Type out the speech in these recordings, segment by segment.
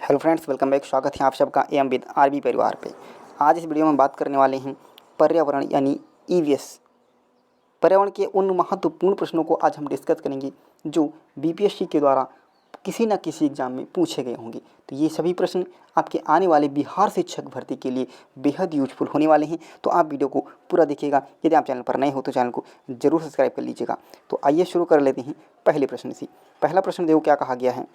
Hello friends, welcome back. स्वागत है आप सबका एम विद आरबी परिवार पे। आज इस वीडियो में बात करने वाले हैं पर्यावरण यानी ईवीएस। पर्यावरण के उन महत्वपूर्ण प्रश्नों को आज हम डिस्कस करेंगे जो बीपीएससी के द्वारा किसी न किसी एग्जाम में पूछे गए होंगे। तो ये सभी प्रश्न आपके आने वाले बिहार शिक्षक भर्ती के लिए बेहद यूजफुल होने वाले हैं। तो आप वीडियो को पूरा देखिएगा। यदि आप चैनल पर नए हो तो चैनल को जरूर सब्सक्राइब कर लीजिएगा। तो आइए शुरू कर लेते हैं पहले प्रश्न से। पहला प्रश्न देखो क्या कहा गया है।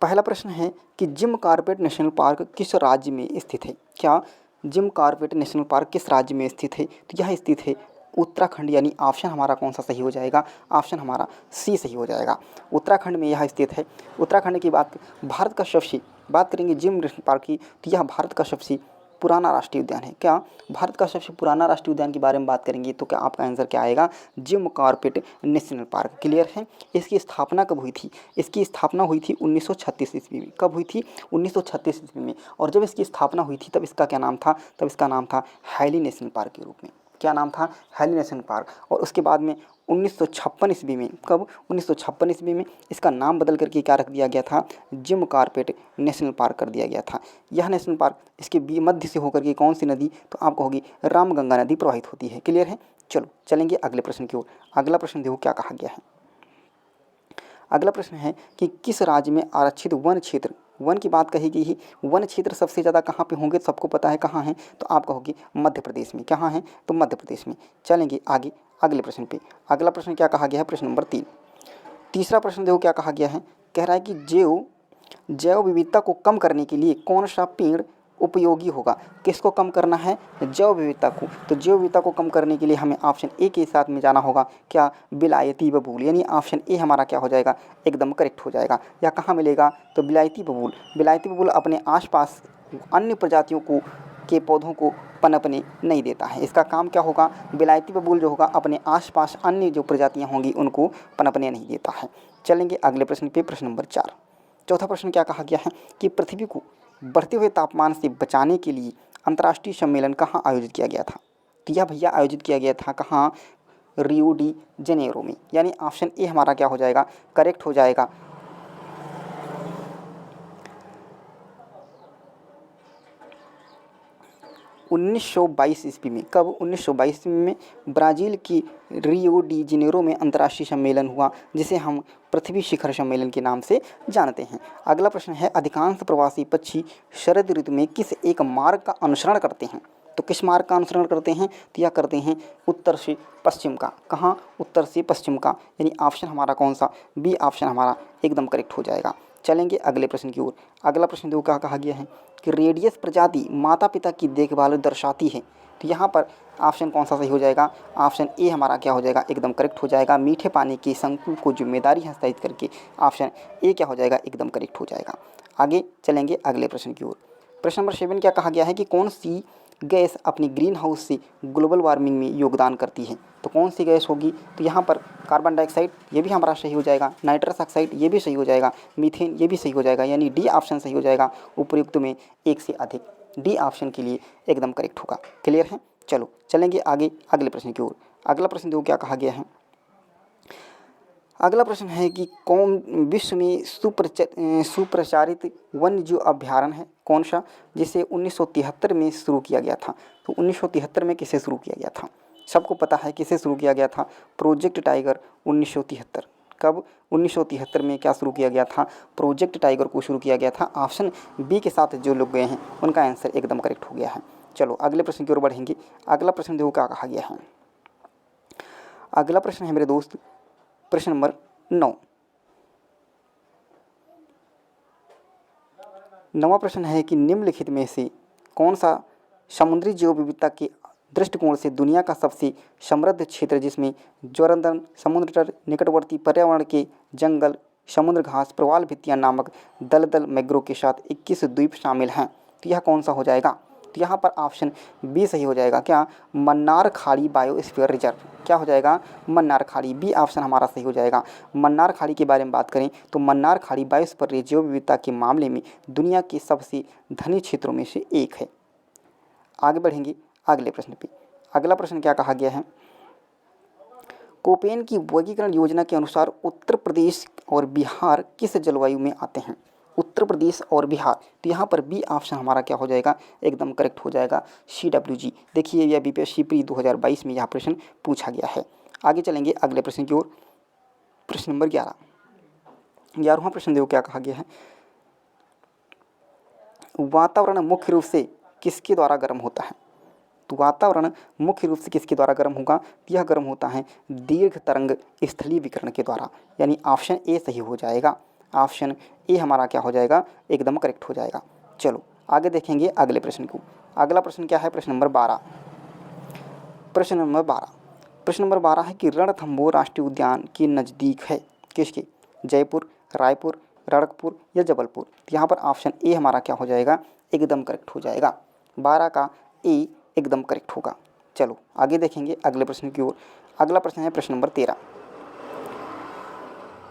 पहला प्रश्न है कि जिम कॉर्बेट नेशनल पार्क किस राज्य में स्थित है। क्या जिम कॉर्बेट नेशनल पार्क किस राज्य में स्थित है? तो यह स्थित है उत्तराखंड, यानी ऑप्शन हमारा कौन सा सही हो जाएगा? ऑप्शन हमारा सी सही हो जाएगा। उत्तराखंड में यह स्थित है। उत्तराखंड की भारत का सबसे बात करेंगे जिम नेशनल पार्क की, तो यह भारत का सबसे पुराना राष्ट्रीय उद्यान है। क्या भारत का सबसे पुराना राष्ट्रीय उद्यान के बारे में बात करेंगे तो क्या आपका आंसर क्या आएगा? Jim Corbett national park. Clear है। इसकी स्थापना कब हुई थी? इसकी स्थापना हुई थी 1936 ईस्वी में। कब हुई थी? 1936 ईस्वी में। और जब इसकी स्थापना हुई थी तब इसका क्या नाम था? तब इसका नाम था हैली नेशनल पार्क के रूप में। क्या नाम था? Hailey national park. और उसके बाद में 1956 ईस्वी में, कब? 1956 ईस्वी में इसका नाम बदल करके क्या रख दिया गया था? जिम कॉर्बेट नेशनल पार्क कर दिया गया था। यह नेशनल पार्क इसके मध्य से होकर के कौन सी नदी? तो आपको होगी रामगंगा नदी प्रवाहित होती है। क्लियर है। चलो चलेंगे अगले प्रश्न की ओर। अगला प्रश्न देखो क्या कहा गया है। अगला प्रश्न है कि किस राज्य में आरक्षित वन क्षेत्र, वन की बात कही गई है, वन क्षेत्र सबसे ज़्यादा कहाँ पे होंगे? सबको पता है कहाँ है, तो आप कहोगे मध्य प्रदेश में। कहाँ है? तो मध्य प्रदेश में। चलेंगे आगे अगले प्रश्न पे। अगला प्रश्न क्या कहा गया है? प्रश्न नंबर 3। तीसरा प्रश्न देखो क्या कहा गया है। कह रहा है कि जैव विविधता को कम करने के लिए कौन सा पेड़ उपयोगी होगा? किसको कम करना है? जैव विविधता को। तो जैव विविधता को कम करने के लिए हमें ऑप्शन ए के साथ में जाना होगा। क्या? विलायती बबूल, यानी ऑप्शन ए हमारा क्या हो जाएगा? एकदम करेक्ट हो जाएगा। या कहाँ मिलेगा? तो विलायती बबूल। विलायती बबूल अपने आसपास अन्य प्रजातियों को के पौधों को पनपने नहीं देता है। इसका काम क्या होगा? विलायती बबूल जो होगा अपने आसपास अन्य जो प्रजातियाँ होंगी उनको पनपने नहीं देता है। चलेंगे अगले प्रश्न पे। प्रश्न नंबर 4। चौथा प्रश्न क्या कहा गया है कि पृथ्वी को बढ़ते हुए तापमान से बचाने के लिए अंतर्राष्ट्रीय सम्मेलन कहाँ आयोजित किया गया था? तो यह भैया आयोजित किया गया था कहाँ? रियो डी जनेरो में। यानी ऑप्शन ए हमारा क्या हो जाएगा? करेक्ट हो जाएगा। 1922 ईस्वी में। कब? 1922 ईस्वी में ब्राज़ील की रियो डी जेनेरो में अंतर्राष्ट्रीय सम्मेलन हुआ, जिसे हम पृथ्वी शिखर सम्मेलन के नाम से जानते हैं। अगला प्रश्न है अधिकांश प्रवासी पक्षी शरद ऋतु में किस एक मार्ग का अनुसरण करते हैं? तो किस मार्ग का अनुसरण करते हैं? तो यह करते हैं उत्तर से पश्चिम का। कहाँ? उत्तर से पश्चिम का। यानी ऑप्शन हमारा कौन सा? बी ऑप्शन हमारा एकदम करेक्ट हो जाएगा। चलेंगे अगले प्रश्न की ओर। अगला प्रश्न देखो क्या कहा गया है कि रेडियस प्रजाति माता पिता की देखभाल दर्शाती है। तो यहाँ पर ऑप्शन कौन सा सही हो जाएगा? ऑप्शन ए हमारा क्या हो जाएगा? एकदम करेक्ट हो जाएगा। मीठे पानी के संकुल को जिम्मेदारी हस्तांतरित करके ऑप्शन ए क्या हो जाएगा? एकदम करेक्ट हो जाएगा। आगे चलेंगे अगले प्रश्न की ओर। प्रश्न नंबर 7 क्या कहा गया है कि कौन सी गैस अपनी ग्रीन हाउस से ग्लोबल वार्मिंग में योगदान करती है? तो कौन सी गैस होगी? तो यहाँ पर कार्बन डाइऑक्साइड, ये भी हमारा सही हो जाएगा। नाइट्रस ऑक्साइड, ये भी सही हो जाएगा। मीथेन, ये भी सही हो जाएगा। यानी डी ऑप्शन सही हो जाएगा। उपयुक्त में एक से अधिक, डी ऑप्शन के लिए एकदम करेक्ट होगा। क्लियर है। चलो चलेंगे आगे अगले प्रश्न की ओर। अगला प्रश्न देखो क्या कहा गया है। अगला प्रश्न है कि कौन विश्व में सुप्रचारित वन्य जीव अभ्यारण्य है? कौन सा? जिसे 1973 में शुरू किया गया था। तो 1973 में किसे शुरू किया गया था? सबको पता है किसे शुरू किया गया था? Project tiger 1973। कब? 1973 में क्या शुरू किया गया था? प्रोजेक्ट टाइगर को शुरू किया गया था। ऑप्शन बी के साथ जो लोग गए हैं उनका आंसर एकदम करेक्ट हो गया है। चलो अगले प्रश्न की ओर बढ़ेंगे। अगला प्रश्न देखो क्या कहा गया है। अगला प्रश्न है मेरे दोस्त प्रश्न नंबर 9। नवा प्रश्न है कि निम्नलिखित में से कौन सा समुद्री जैव विविधता के दृष्टिकोण से दुनिया का सबसे समृद्ध क्षेत्र, जिसमें ज्वारंदन, समुद्र तट, निकटवर्ती पर्यावरण के जंगल, समुद्र घास, प्रवाल भित्तियाँ नामक दलदल मैंग्रोव के साथ 21 द्वीप शामिल हैं? तो यह कौन सा हो जाएगा? तो यहाँ पर ऑप्शन बी सही हो जाएगा। क्या? मन्नार खाड़ी बायोस्फीयर रिजर्व। क्या हो जाएगा? मन्नार खाड़ी। बी ऑप्शन हमारा सही हो जाएगा। मन्नार खाड़ी के बारे में बात करें तो मन्नार खाड़ी बायोस्फीयर जैव विविधता के मामले में दुनिया के सबसे धनी क्षेत्रों में से एक है। आगे बढ़ेंगे अगले प्रश्न पे। अगला प्रश्न क्या कहा गया है? कोपेन की वर्गीकरण योजना के अनुसार उत्तर प्रदेश और बिहार किस जलवायु में आते हैं? उत्तर प्रदेश और बिहार, तो यहाँ पर बी ऑप्शन हमारा क्या हो जाएगा, एकदम करेक्ट हो जाएगा, CWG। देखिए यह बीपीएससी प्री 2022 में यह प्रश्न पूछा गया है। आगे चलेंगे अगले प्रश्न की ओर। प्रश्न नंबर 11वां प्रश्न देखो क्या कहा गया है। वातावरण मुख्य रूप से किसके द्वारा गर्म होता है? तो वातावरण मुख्य रूप से किसके द्वारा गर्म होगा? यह गर्म होता है दीर्घ तरंग स्थलीय विकिरण के द्वारा, यानी ऑप्शन ए सही हो जाएगा। ऑप्शन ए हमारा क्या हो जाएगा, एकदम करेक्ट हो जाएगा। चलो आगे देखेंगे अगले प्रश्न को। अगला प्रश्न क्या है, प्रश्न नंबर 12। प्रश्न नंबर 12 है कि रणथंभौर राष्ट्रीय उद्यान के नज़दीक है किसके? जयपुर, रायपुर, रणकपुर या जबलपुर? तो यहाँ पर ऑप्शन ए हमारा क्या हो जाएगा, एकदम करेक्ट हो जाएगा। 12 का ए एकदम करेक्ट होगा। चलो आगे देखेंगे अगले प्रश्न की ओर। अगला प्रश्न है प्रश्न नंबर 13।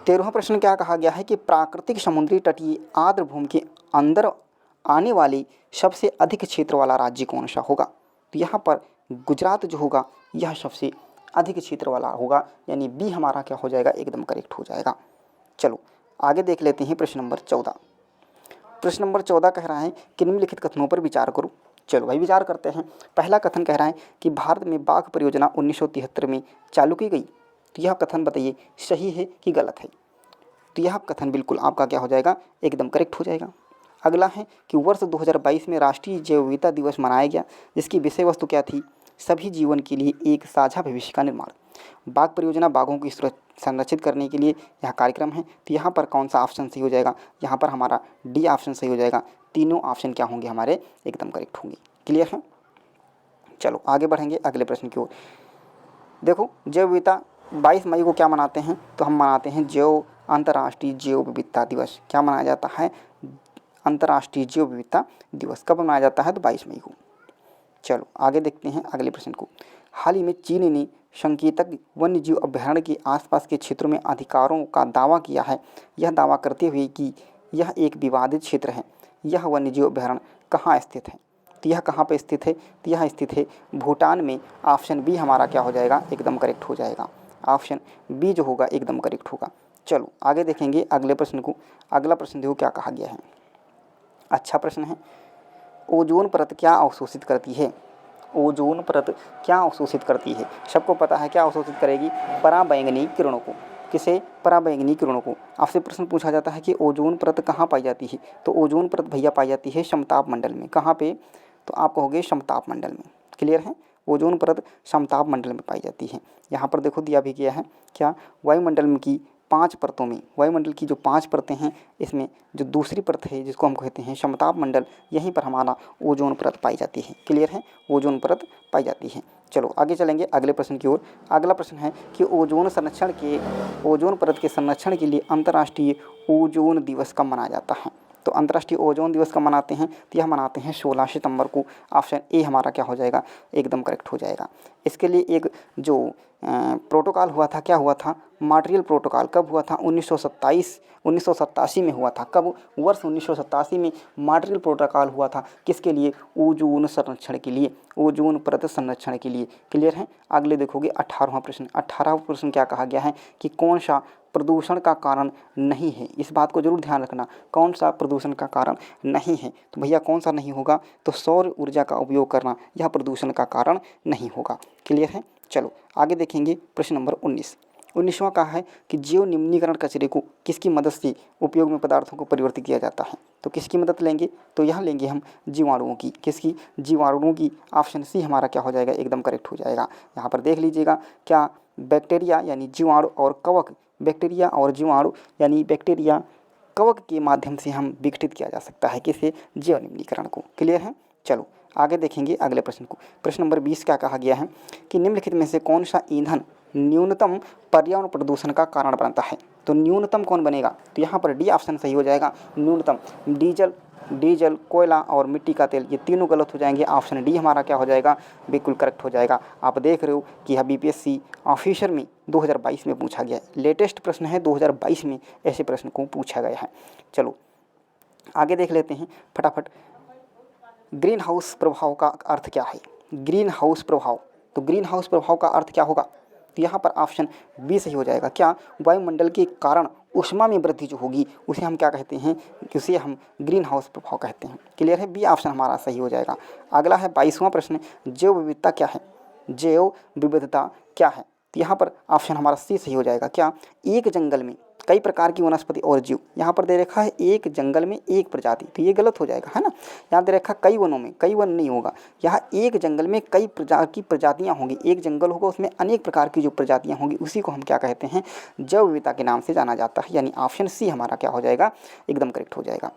13वां प्रश्न क्या कहा गया है कि प्राकृतिक समुद्री तटीय आर्द्र भूमि के अंदर आने वाली सबसे अधिक क्षेत्र वाला राज्य कौन सा होगा? तो यहाँ पर गुजरात जो होगा यह सबसे अधिक क्षेत्र वाला होगा, यानी बी हमारा क्या हो जाएगा, एकदम करेक्ट हो जाएगा। चलो आगे देख लेते हैं प्रश्न नंबर 14। प्रश्न नंबर 14 कह रहा है कि निम्नलिखित कथनों पर विचार करो। चलो भाई विचार करते हैं। पहला कथन कह रहा है कि भारत में बाघ परियोजना 1973 में चालू की गई। तो यह कथन बताइए सही है कि गलत है? तो यह कथन बिल्कुल आपका क्या हो जाएगा, एकदम करेक्ट हो जाएगा। अगला है कि वर्ष 2022 में राष्ट्रीय जैव विविधता दिवस मनाया गया, जिसकी विषय वस्तु क्या थी, सभी जीवन के लिए एक साझा भविष्य का निर्माण। बाघ परियोजना बाघों की संरक्षित करने के लिए यह कार्यक्रम है। तो यहाँ पर कौन सा ऑप्शन सही हो जाएगा, यहाँ पर हमारा डी ऑप्शन सही हो जाएगा। तीनों ऑप्शन क्या होंगे, हमारे एकदम करेक्ट होंगे। क्लियर है? चलो आगे बढ़ेंगे अगले प्रश्न की ओर। देखो जैव विविधता 22 मई को क्या मनाते हैं, तो हम मनाते हैं अंतर्राष्ट्रीय जैव विविधता दिवस। क्या मनाया जाता है, अंतर्राष्ट्रीय जैव विविधता दिवस। कब मनाया जाता है, तो 22 मई को। चलो आगे देखते हैं अगले प्रश्न को। हाल ही में चीन ने संकेतक वन्य जीव अभयारण्य के आसपास के क्षेत्रों में अधिकारों का दावा किया है, यह दावा करते हुए कि यह एक विवादित क्षेत्र है। यह वन्य जीव अभयारण्य कहाँ स्थित है? तो यह कहाँ पर स्थित है, तो यह स्थित है भूटान में। ऑप्शन बी हमारा क्या हो जाएगा, एकदम करेक्ट हो जाएगा। ऑप्शन बी जो होगा एकदम करेक्ट होगा। चलो आगे देखेंगे अगले प्रश्न को। अगला प्रश्न देखो क्या कहा गया है, अच्छा प्रश्न है। ओजोन परत क्या अवशोषित करती है? ओजोन परत क्या अवशोषित करती है? सबको पता है क्या अवशोषित करेगी, पराबैंगनी किरणों को। किसे? पराबैंगनी किरणों को। आपसे प्रश्न पूछा जाता है कि ओजोन परत कहाँ पाई जाती है, तो ओजोन परत भैया पाई जाती है समताप मंडल में। कहाँ पे? तो आप कहोगे समताप मंडल में। क्लियर है? ओजोन परत समताप मंडल में पाई जाती है। यहाँ पर देखो दिया भी गया है क्या, वायुमंडल की 5 परतों में, वायुमंडल की जो 5 परतें हैं, इसमें जो दूसरी परत है जिसको हम कहते हैं समताप मंडल, यहीं पर हमारा ओजोन परत पाई जाती है। क्लियर है? ओजोन परत पाई जाती है। चलो आगे चलेंगे अगले प्रश्न की ओर। अगला प्रश्न है कि ओजोन परत के संरक्षण के लिए अंतर्राष्ट्रीय ओजोन दिवस कब मनाया जाता है? तो अंतर्राष्ट्रीय ओजोन दिवस कब मनाते हैं, तो यह मनाते हैं 16 सितंबर को। ऑप्शन ए हमारा क्या हो जाएगा, एकदम करेक्ट हो जाएगा। इसके लिए एक जो प्रोटोकॉल हुआ था, क्या हुआ था, मॉन्ट्रियल प्रोटोकॉल। कब हुआ था? 1987 में हुआ था। कब? वर्ष 1987 में मॉन्ट्रियल प्रोटोकॉल हुआ था। किसके लिए? ओजोन संरक्षण के लिए, ओजोन परत संरक्षण के लिए। क्लियर है? अगले देखोगे 18वां प्रश्न। 18वां प्रश्न क्या कहा गया है कि कौन सा प्रदूषण का कारण नहीं है? इस बात को जरूर ध्यान रखना, कौन सा प्रदूषण का कारण नहीं है। तो भैया कौन सा नहीं होगा, तो सौर ऊर्जा का उपयोग करना यह प्रदूषण का कारण नहीं होगा। क्लियर है? चलो आगे देखेंगे प्रश्न नंबर 19वां कहा है कि जैव निम्नीकरण कचरे को किसकी मदद से उपयोग में पदार्थों को परिवर्तित किया जाता है? तो किसकी मदद लेंगे, तो यहाँ लेंगे हम जीवाणुओं की। किसकी? जीवाणुओं की। ऑप्शन सी हमारा क्या हो जाएगा, एकदम करेक्ट हो जाएगा। यहाँ पर देख लीजिएगा क्या, बैक्टीरिया यानी जीवाणु और कवक, बैक्टीरिया और जीवाणु यानी बैक्टीरिया कवक के माध्यम से हम विघटित किया जा सकता है किसे? जैव निम्नीकरण को। क्लियर है? चलो आगे देखेंगे अगले प्रश्न को। प्रश्न नंबर 20 क्या कहा गया है कि निम्नलिखित में से कौन सा ईंधन न्यूनतम पर्यावरण प्रदूषण का कारण बनता है? तो न्यूनतम कौन बनेगा, तो यहाँ पर डी ऑप्शन सही हो जाएगा। न्यूनतम डीजल, कोयला और मिट्टी का तेल, ये तीनों गलत हो जाएंगे। ऑप्शन डी हमारा क्या हो जाएगा, बिल्कुल करेक्ट हो जाएगा। आप देख रहे हो कि यह बीपीएससी ऑफिसर में 2022 में पूछा गया है। लेटेस्ट प्रश्न है, 2022 में ऐसे प्रश्न को पूछा गया है। चलो आगे देख लेते हैं फटाफट। ग्रीन हाउस प्रभाव का अर्थ क्या है? ग्रीन हाउस प्रभाव, तो ग्रीन हाउस प्रभाव का अर्थ क्या होगा, तो यहाँ पर ऑप्शन बी सही हो जाएगा। क्या वायुमंडल के कारण ऊष्मा में वृद्धि जो होगी उसे हम क्या कहते हैं, कि उसे हम ग्रीन हाउस प्रभाव कहते हैं। क्लियर है, बी ऑप्शन हमारा सही हो जाएगा। अगला है 22वां प्रश्न, जैव विविधता क्या है? जैव विविधता क्या है? तो यहाँ पर ऑप्शन हमारा सी सही हो जाएगा। क्या एक जंगल में कई प्रकार की वनस्पति और जीव, यहाँ पर दे रखा है एक जंगल में एक प्रजाति, तो ये गलत हो जाएगा, है ना। यहाँ दे रखा कई वनों में, कई वन नहीं होगा, यहाँ एक जंगल में कई प्रकार की प्रजातियाँ होंगी। एक जंगल होगा उसमें अनेक प्रकार की जो प्रजातियाँ होंगी उसी को हम क्या कहते हैं, जैव विविधता के नाम से जाना जाता है। यानी ऑप्शन सी हमारा क्या हो जाएगा, एकदम करेक्ट हो जाएगा।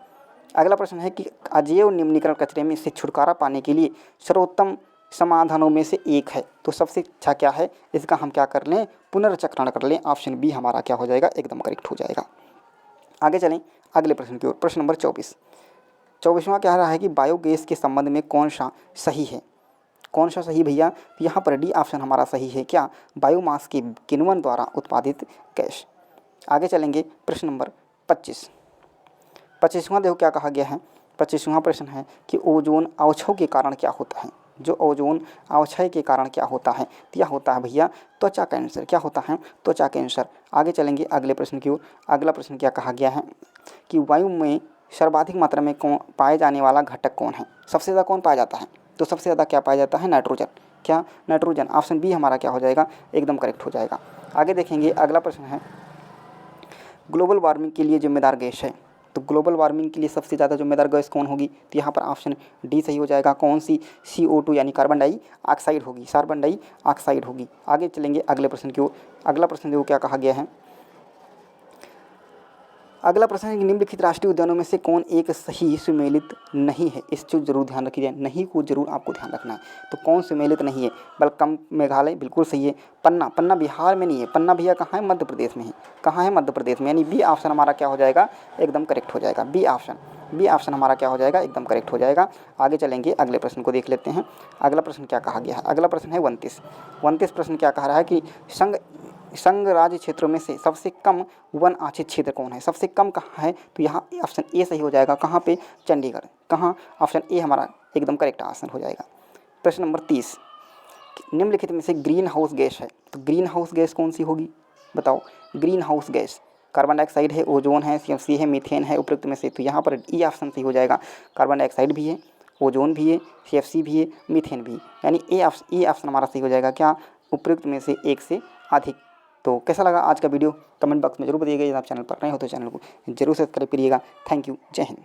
अगला प्रश्न है कि अजैव निम्नीकरण कचरे में से छुटकारा पाने के लिए सर्वोत्तम समाधानों में से एक है, तो सबसे अच्छा क्या है, इसका हम क्या कर लें, पुनर्चक्रण कर लें। ऑप्शन बी हमारा क्या हो जाएगा, एकदम करेक्ट हो जाएगा। आगे चलें अगले प्रश्न की ओर। प्रश्न नंबर 24वां कह रहा है कि बायोगैस के संबंध में कौन सा सही है? कौन सा सही भैया? तो यहाँ पर डी ऑप्शन हमारा सही है। क्या बायोमास के किण्वन द्वारा उत्पादित गैस। आगे चलेंगे प्रश्न नंबर 25वां देखो क्या कहा गया है। 25वां प्रश्न है कि ओजोन अवक्षय के कारण क्या होता है? जो ओजोन अवक्षय के कारण क्या होता है, तो यह होता है भैया त्वचा कैंसर। क्या होता है, त्वचा कैंसर। आगे चलेंगे अगले प्रश्न की ओर। अगला प्रश्न क्या कहा गया है कि वायु में सर्वाधिक मात्रा में कौन पाए जाने वाला घटक कौन है? सबसे ज़्यादा कौन पाया जाता है? तो सबसे ज़्यादा क्या पाया जाता है, नाइट्रोजन। क्या नाइट्रोजन। ऑप्शन बी हमारा क्या हो जाएगा, एकदम करेक्ट हो जाएगा। आगे देखेंगे अगला प्रश्न है ग्लोबल वार्मिंग के लिए जिम्मेदार गैस है, तो ग्लोबल वार्मिंग के लिए सबसे ज़्यादा जिम्मेदार गैस कौन होगी? तो यहाँ पर ऑप्शन डी सही हो जाएगा। कौन सी? CO2 यानी कार्बन डाइऑक्साइड होगी, कार्बन डाइऑक्साइड होगी। आगे चलेंगे अगले प्रश्न की ओर। अगला प्रश्न जो क्या कहा गया है, अगला प्रश्न है कि निम्नलिखित राष्ट्रीय उद्यानों में से कौन एक सही सुमेलित नहीं है? इस चीज़ जरूर ध्यान रखिए, नहीं को जरूर आपको ध्यान रखना है। तो कौन सुमेलित नहीं है? बलकम मेघालय बिल्कुल सही है। पन्ना बिहार में नहीं है। पन्ना भैया कहाँ है, मध्य प्रदेश में है। कहाँ है, मध्य प्रदेश में। यानी बी ऑप्शन हमारा क्या हो जाएगा, एकदम करेक्ट हो जाएगा। बी ऑप्शन हमारा क्या हो जाएगा, एकदम करेक्ट हो जाएगा। आगे चलेंगे अगले प्रश्न को देख लेते हैं। अगला प्रश्न क्या कहा गया है। अगला प्रश्न है 29 प्रश्न क्या कह रहा है कि संघ राज्य क्षेत्रों में से सबसे कम वन आच्छादित क्षेत्र कौन है? सबसे कम कहाँ है? तो यहाँ ऑप्शन ए सही हो जाएगा। कहाँ पे? चंडीगढ़। कहाँ? ऑप्शन ए हमारा एकदम करेक्ट आंसर हो जाएगा। प्रश्न नंबर 30, निम्नलिखित में से ग्रीन हाउस गैस है, तो ग्रीन हाउस गैस कौन सी होगी, बताओ। Green house gas carbon dioxide है, ओजोन है, CFC है, मीथेन है, उपयुक्त में से। तो यहाँ पर ई ऑप्शन सही हो जाएगा। कार्बन डाइऑक्साइड भी है, ओजोन भी है, CFC भी है, मीथेन भी है। यानी ए ऑप्शन हमारा सही हो जाएगा। क्या? उपयुक्त में से एक से अधिक। तो कैसा लगा आज का वीडियो, कमेंट बॉक्स में जरूर बताइएगा। यदि आप चैनल पर नए हो तो चैनल को जरूर सब्सक्राइब करिएगा। थैंक यू, जय हिंद।